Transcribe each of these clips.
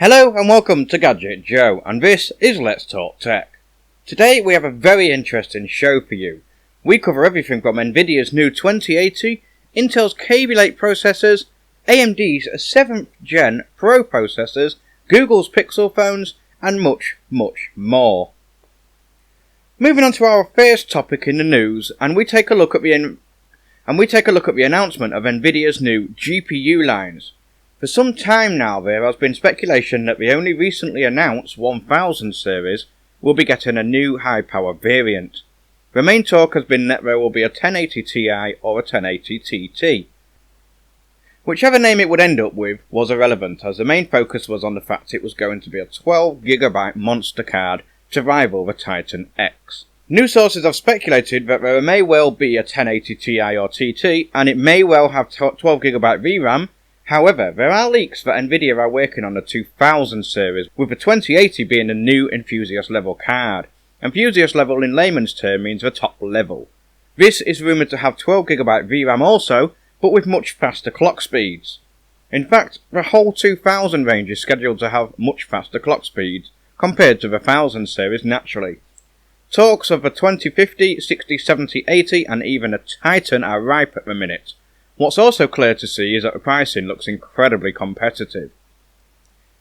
Hello and welcome to Gadget Joe, and this is Let's Talk Tech. Today we have a very interesting show for you. We cover everything from Nvidia's new 2080, Intel's Kaby Lake processors, AMD's 7th Gen Pro processors, Google's Pixel phones, and much more. Moving on to our first topic in the news, and we take a look at the announcement of Nvidia's new GPU lines. For some time now there has been speculation that the only recently announced 1000 series will be getting a new high power variant. The main talk has been that there will be a 1080 Ti or a 1080 TT. Whichever name it would end up with was irrelevant, as the main focus was on the fact it was going to be a 12GB monster card to rival the Titan X. News sources have speculated that there may well be a 1080 Ti or TT, and it may well have 12GB VRAM. However, there are leaks that Nvidia are working on the 2000 series, with the 2080 being the new enthusiast level card. Enthusiast level in layman's term means the top level. This is rumoured to have 12GB VRAM also, but with much faster clock speeds. In fact, the whole 2000 range is scheduled to have much faster clock speeds compared to the 1000 series naturally. Talks of the 2050, 60, 70, 80 and even a Titan are ripe at the minute. What's also clear to see is that the pricing looks incredibly competitive.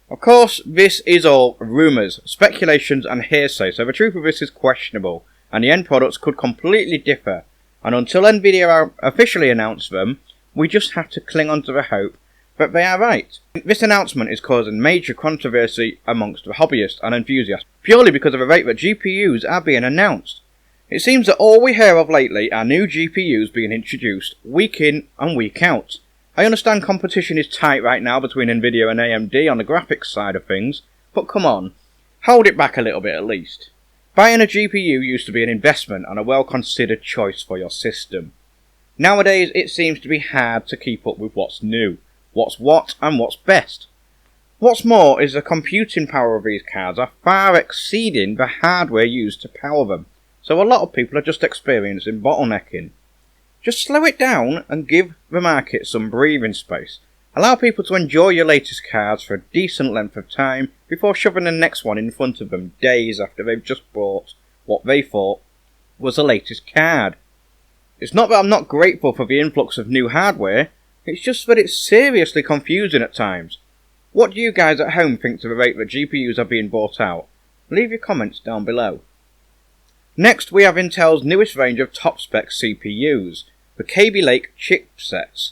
Of course, this is all rumours, speculations and hearsay, so the truth of this is questionable, and the end products could completely differ, and until Nvidia officially announce them, we just have to cling on to the hope that they are right. This announcement is causing major controversy amongst the hobbyists and enthusiasts, purely because of the rate that GPUs are being announced. It seems that all we hear of lately are new GPUs being introduced week in and week out. I understand competition is tight right now between Nvidia and AMD on the graphics side of things, but come on, hold it back a little bit at least. Buying a GPU used to be an investment and a well-considered choice for your system. Nowadays it seems to be hard to keep up with what's new, what's what and what's best. What's more is the computing power of these cards are far exceeding the hardware used to power them. So a lot of people are just experiencing bottlenecking. Just slow it down and give the market some breathing space. Allow people to enjoy your latest cards for a decent length of time before shoving the next one in front of them days after they've just bought what they thought was the latest card. It's not that I'm not grateful for the influx of new hardware, it's just that it's seriously confusing at times. What do you guys at home think to the rate that GPUs are being bought out? Leave your comments down below. Next, we have Intel's newest range of top-spec CPUs, the Kaby Lake chipsets.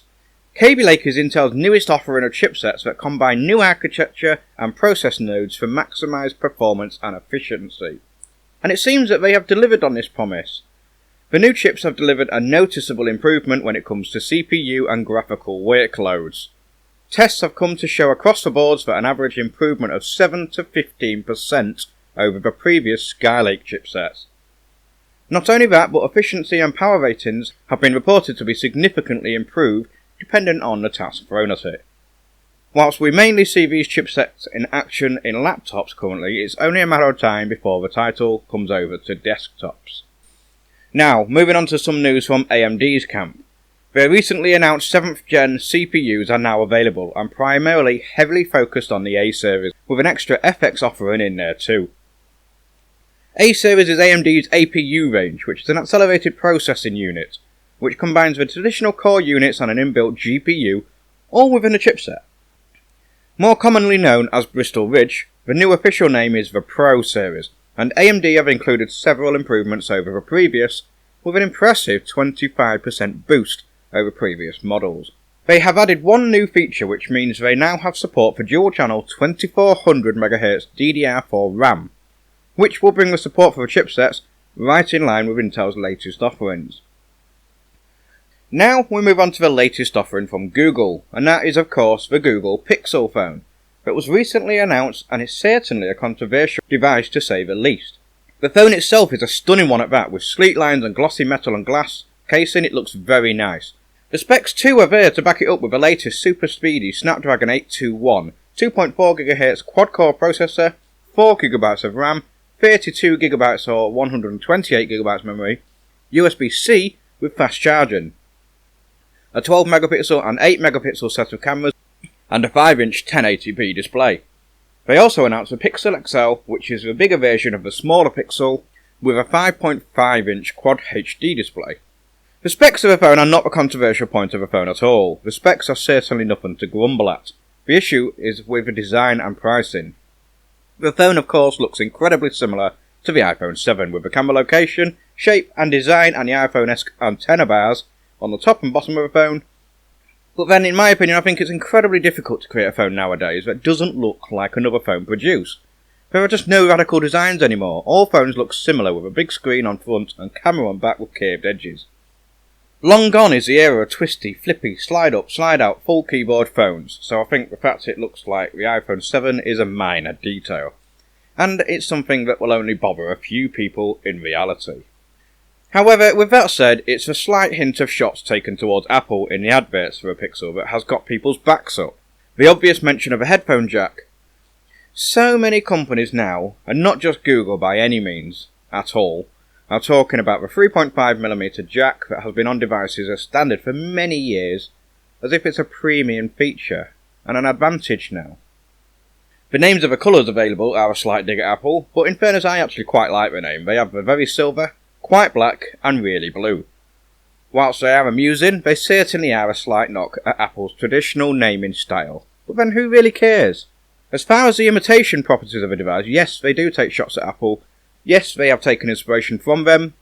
Kaby Lake is Intel's newest offering of chipsets that combine new architecture and process nodes for maximised performance and efficiency. And it seems that they have delivered on this promise. The new chips have delivered a noticeable improvement when it comes to CPU and graphical workloads. Tests have come to show across the boards that an average improvement of 7 to 15% over the previous Skylake chipsets. Not only that, but efficiency and power ratings have been reported to be significantly improved dependent on the task thrown at it. Whilst we mainly see these chipsets in action in laptops currently, it's only a matter of time before the title comes over to desktops. Now, moving on to some news from AMD's camp. Their recently announced 7th Gen CPUs are now available and primarily heavily focused on the A series, with an extra FX offering in there too. A series is AMD's APU range, which is an accelerated processing unit, which combines the traditional core units and an inbuilt GPU, all within a chipset. More commonly known as Bristol Ridge, the new official name is the Pro Series, and AMD have included several improvements over the previous, with an impressive 25% boost over previous models. They have added one new feature, which means they now have support for dual-channel 2400MHz DDR4 RAM, which will bring the support for the chipsets right in line with Intel's latest offerings. Now we move on to the latest offering from Google, and that is of course the Google Pixel phone, that was recently announced and is certainly a controversial device to say the least. The phone itself is a stunning one at that, with sleek lines and glossy metal and glass casing. It looks very nice. The specs too are there to back it up with the latest super speedy Snapdragon 821, 2.4GHz quad-core processor, 4GB of RAM, 32GB or 128GB memory, USB-C with fast charging, a 12MP and 8MP set of cameras, and a 5-inch 1080p display. They also announced the Pixel XL, which is a bigger version of the smaller Pixel, with a 5.5-inch Quad HD display. The specs of the phone are not a controversial point of the phone at all. The specs are certainly nothing to grumble at. The issue is with the design and pricing. The phone of course looks incredibly similar to the iPhone 7, with the camera location, shape and design and the iPhone-esque antenna bars on the top and bottom of the phone. But then in my opinion I think it's incredibly difficult to create a phone nowadays that doesn't look like another phone produced. There are just no radical designs anymore. All phones look similar, with a big screen on front and camera on back with curved edges. Long gone is the era of twisty, flippy, slide up, slide out, full keyboard phones, so I think the fact it looks like the iPhone 7 is a minor detail. And it's something that will only bother a few people in reality. However, with that said, it's a slight hint of shots taken towards Apple in the adverts for a Pixel that has got people's backs up. The obvious mention of a headphone jack. So many companies now, and not just Google by any means at all, are talking about the 3.5mm jack that has been on devices as standard for many years, as if it's a premium feature and an advantage now. The names of the colours available are a slight dig at Apple, but in fairness I actually quite like the name. They have the very silver, quite black and really blue. Whilst they are amusing, they certainly are a slight knock at Apple's traditional naming style. But then who really cares? As far as the imitation properties of a device, yes, they do take shots at Apple. Yes, they have taken inspiration from them.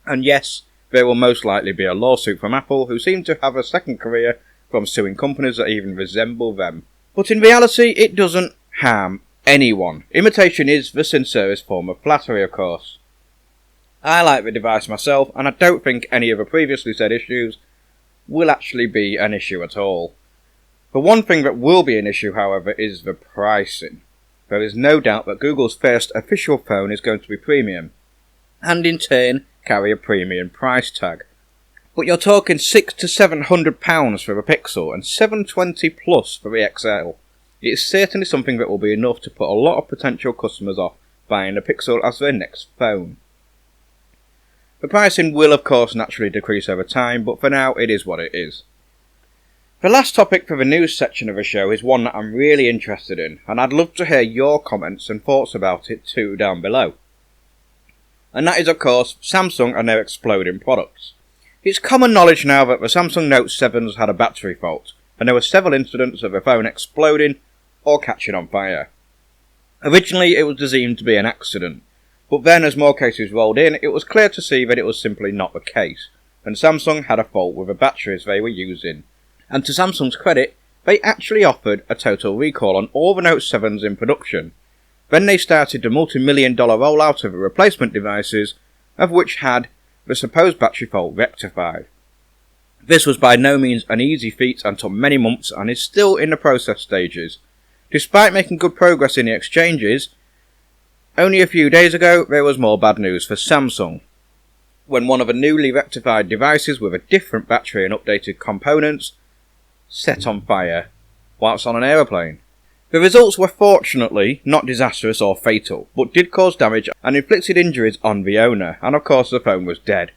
And yes, there will most likely be a lawsuit from Apple, who seem to have a second career from suing companies that even resemble them. But in reality, it doesn't harm anyone. Imitation is the sincerest form of flattery, of course. I like the device myself, and I don't think any of the previously said issues will actually be an issue at all. The one thing that will be an issue, however, is the pricing. There is no doubt that Google's first official phone is going to be premium, and in turn carry a premium price tag. But you're talking £600 to £700 for the Pixel and $720 plus for the XL. It's certainly something that will be enough to put a lot of potential customers off buying the Pixel as their next phone. The pricing will of course naturally decrease over time, but for now it is what it is. The last topic for the news section of the show is one that I'm really interested in, and I'd love to hear your comments and thoughts about it too down below. And that is of course Samsung and their exploding products. It's common knowledge now that the Samsung Note 7s had a battery fault, and there were several incidents of the phone exploding or catching on fire. Originally it was deemed to be an accident, but then as more cases rolled in, it was clear to see that it was simply not the case, and Samsung had a fault with the batteries they were using. And to Samsung's credit, they actually offered a total recall on all the Note 7s in production. Then they started the multi-million-dollar rollout of the replacement devices, of which had the supposed battery fault rectified. This was by no means an easy feat and took many months and is still in the process stages. Despite making good progress in the exchanges, only a few days ago there was more bad news for Samsung, when one of the newly rectified devices with a different battery and updated components set on fire whilst on an aeroplane. The results were fortunately not disastrous or fatal, but did cause damage and inflicted injuries on the owner, and of course the phone was dead.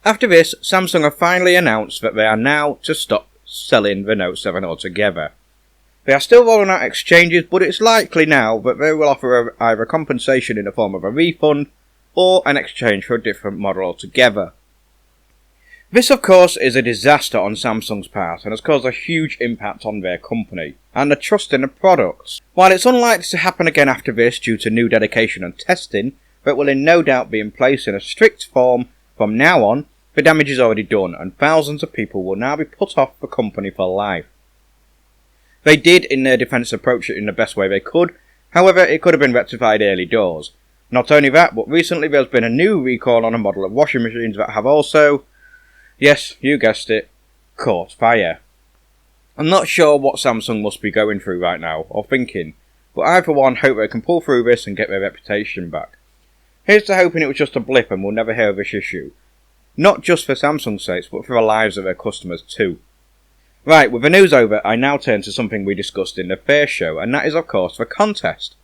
After this, Samsung have finally announced that they are now to stop selling the Note 7 altogether. They are still rolling out exchanges, but it's likely now that they will offer either compensation in the form of a refund or an exchange for a different model altogether. This of course is a disaster on Samsung's part and has caused a huge impact on their company and the trust in the products. While it's unlikely to happen again after this due to new dedication and testing that will in no doubt be in place in a strict form from now on, the damage is already done and thousands of people will now be put off the company for life. They did in their defence approach it in the best way they could, however it could have been rectified early doors. Not only that, but recently there's been a new recall on a model of washing machines that have also, yes, you guessed it, caught fire. I'm not sure what Samsung must be going through right now, or thinking, but I for one hope they can pull through this and get their reputation back. Here's to hoping it was just a blip and we'll never hear of this issue. Not just for Samsung's sake, but for the lives of their customers too. Right, with the news over, I now turn to something we discussed in the first show, and that is of course the contest.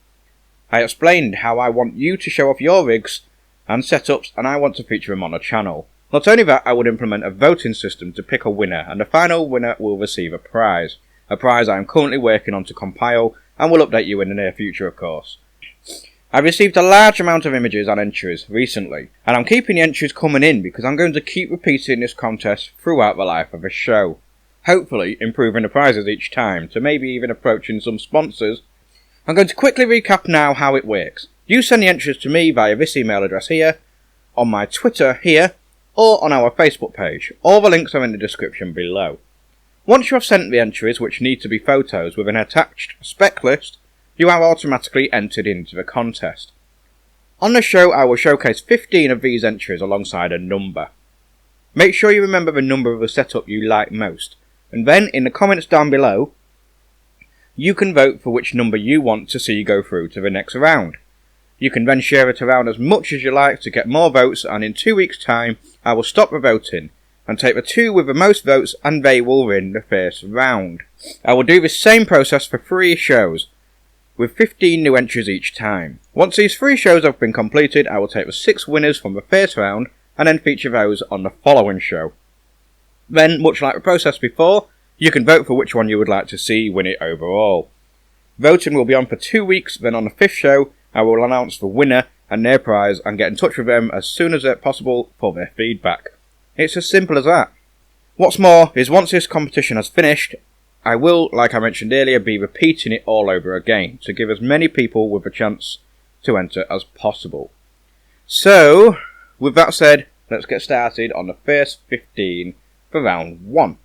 I explained how I want you to show off your rigs and setups, and I want to feature them on the channel. Not only that, I would implement a voting system to pick a winner, and the final winner will receive a prize I am currently working on to compile and will update you in the near future, of course. I received a large amount of images and entries recently, and I'm keeping the entries coming in because I'm going to keep repeating this contest throughout the life of the show, hopefully improving the prizes each time to maybe even approaching some sponsors. I'm going to quickly recap now how it works. You send the entries to me via this email address here, on my Twitter here, or on our Facebook page. All the links are in the description below. Once you have sent the entries, which need to be photos with an attached spec list, you are automatically entered into the contest. On the show, I will showcase 15 of these entries alongside a number. Make sure you remember the number of the setup you like most, and then in the comments down below, you can vote for which number you want to see go through to the next round. You can then share it around as much as you like to get more votes, and in 2 weeks' time, I will stop the voting and take the two with the most votes, and they will win the first round. I will do the same process for 3 shows, with 15 new entries each time. Once these 3 shows have been completed, I will take the 6 winners from the first round and then feature those on the following show. Then, much like the process before, you can vote for which one you would like to see win it overall. Voting will be on for 2 weeks, then on the 5th show, I will announce the winner and their prize and get in touch with them as soon as possible for their feedback. It's as simple as that. What's more is once this competition has finished, I will, like I mentioned earlier, be repeating it all over again to give as many people with a chance to enter as possible. So, with that said, let's get started on the first 15 for round 1.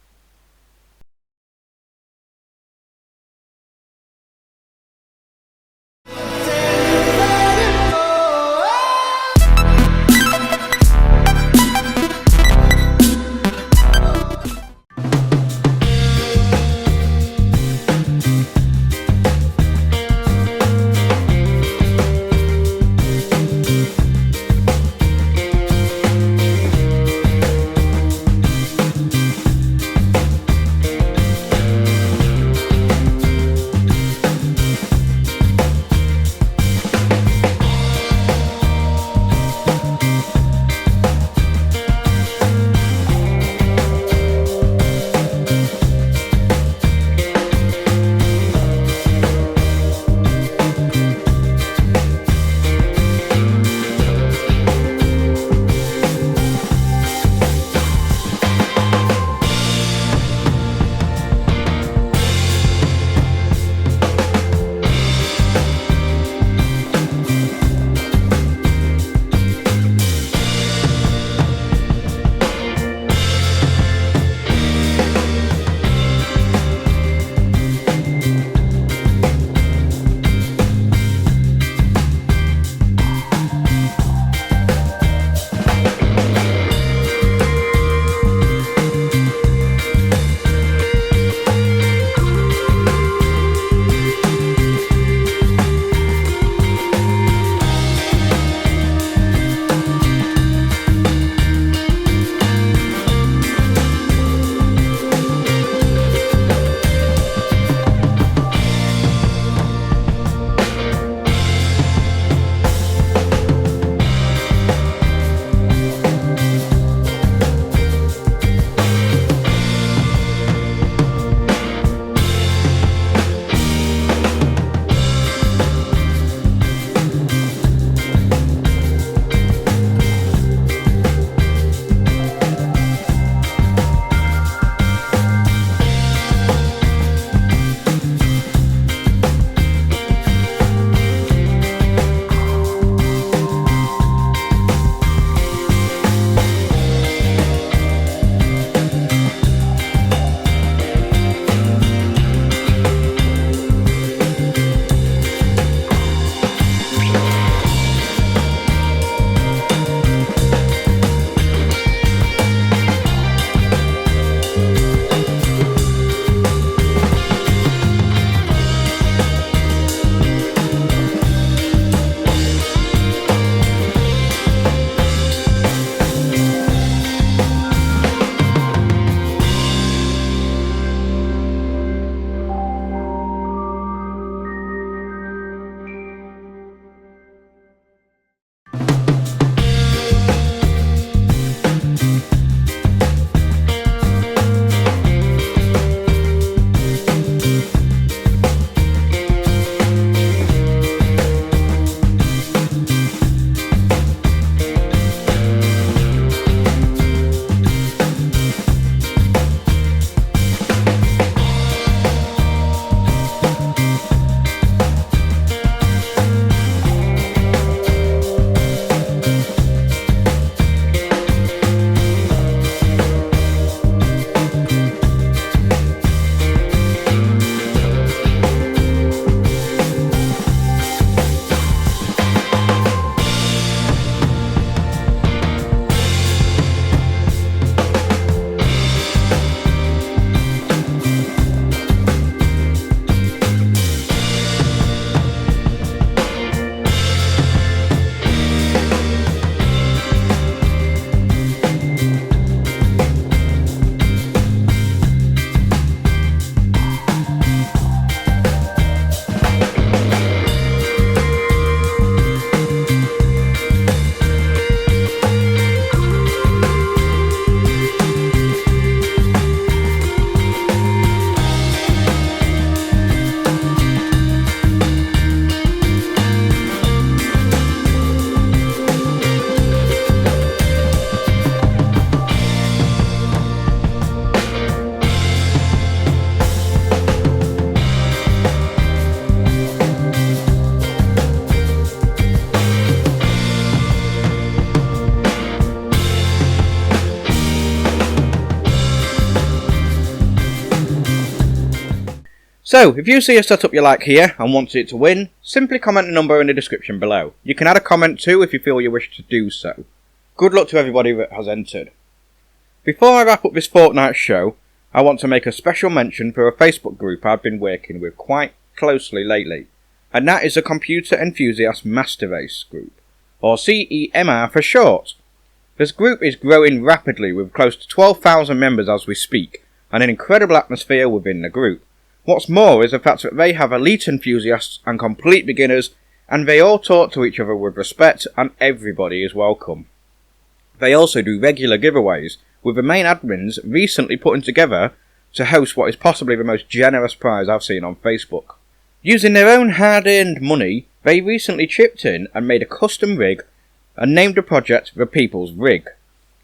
So, if you see a setup you like here and want it to win, simply comment a number in the description below. You can add a comment too if you feel you wish to do so. Good luck to everybody that has entered. Before I wrap up this fortnight show, I want to make a special mention for a Facebook group I've been working with quite closely lately, and that is the Computer Enthusiast Master Race group, or CEMR for short. This group is growing rapidly with close to 12,000 members as we speak, and an incredible atmosphere within the group. What's more is the fact that they have elite enthusiasts and complete beginners, and they all talk to each other with respect, and everybody is welcome. They also do regular giveaways, with the main admins recently putting together to host what is possibly the most generous prize I've seen on Facebook. Using their own hard-earned money, they recently chipped in and made a custom rig and named the project The People's Rig.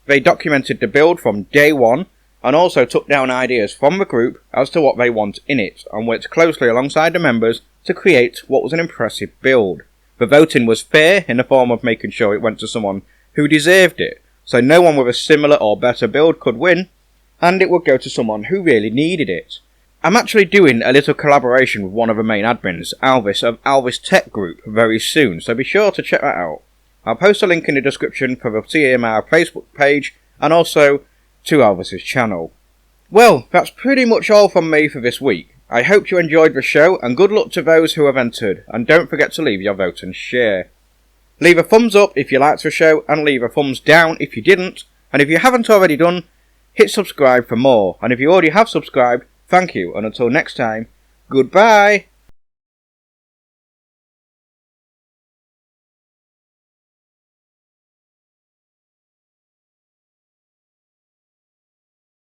They documented the build from day one and also took down ideas from the group as to what they want in it and worked closely alongside the members to create what was an impressive build. The voting was fair in the form of making sure it went to someone who deserved it, so no one with a similar or better build could win, and it would go to someone who really needed it. I'm actually doing a little collaboration with one of the main admins, Alvis of Alvis Tech Group, very soon, so be sure to check that out. I'll post a link in the description for the CMR Facebook page and also to Alvis's channel. Well, that's pretty much all from me for this week. I hope you enjoyed the show, and good luck to those who have entered, and don't forget to leave your vote and share. Leave a thumbs up if you liked the show, and leave a thumbs down if you didn't, and if you haven't already done, hit subscribe for more, and if you already have subscribed, thank you, and until next time, goodbye!